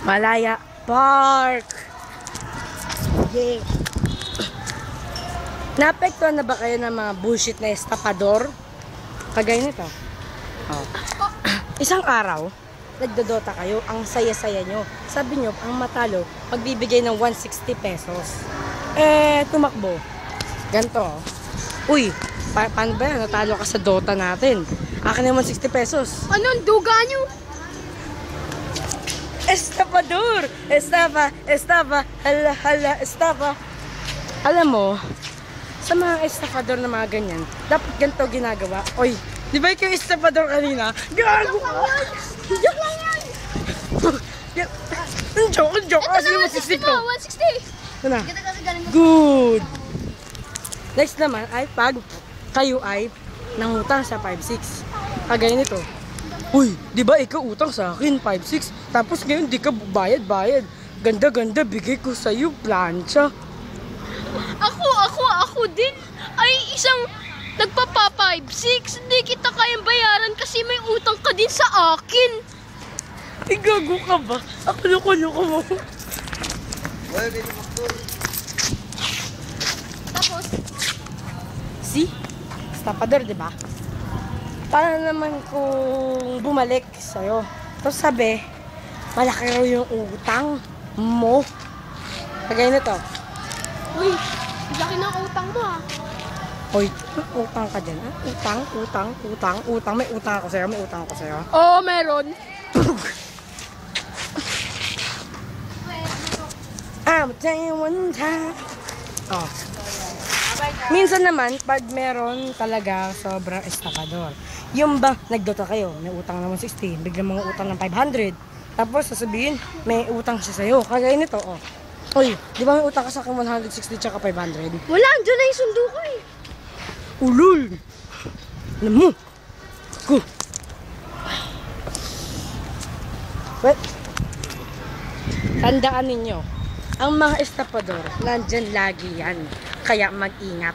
Malaya Park. Yeah. Naapektuhan na ba kayo ng mga bullshit na estapador? Kagaya nito. Oh. Isang araw, nagdodota kayo, ang saya-saya nyo. Sabi nyo, ang matalo, pagbibigay ng 160 pesos. Tumakbo. Ganto. Uy, paano ba yan? Natalo ka sa Dota natin. Akin na 160 pesos. Anong duga nyo? Estapador! Estaba, hala, estaba. Alam mo, sa mga estafador na mga ganyan, dapat ganito ginagawa. Oy, di ba ikaw estafador kanina? Gago ka! Joke lang yan! Joke! Kasi mo sisik to. 160! Ano? Good! Next naman ay pag kayo ay nangutang sa 5-6. Kagaya nito. Uy, di ba ikaw utang sa akin 5-6? Tapos ngayon di ka bayad. Ganda, bigay ko sa'yo plancha. Ako din ay isang nagpapa 5-6. Hindi kita kayang bayaran kasi may utang ka din sa akin. Ay, gago ka ba? Ako loko mo. Tapos, See? Estapador, di ba? Paano naman kung bumalik sa'yo? Tapos sabi, malaki raw yung utang mo. Kagaya nito. uy, laki ng utang mo ah. Hoy, utang ka dyan, ha? Utang. May utang ako sa'yo, Oo, meron. I'll tell you one time. Oh. Minsan naman, pag meron talaga sobrang estafador. Yung ba, nagdota kayo, may utang naman 60, biglang mga utang ng 500. Tapos sasabihin, may utang siya sa'yo. Kagaya nito, oh. Uy, di ba may utang ka sa akin 160 tsaka 500? Wala, andyan na yung sundo ko eh. Ulul! Alam mo! Go! Well, tandaan ninyo, ang mga estapador, nandyan lagi yan. Kaya mag-ingat.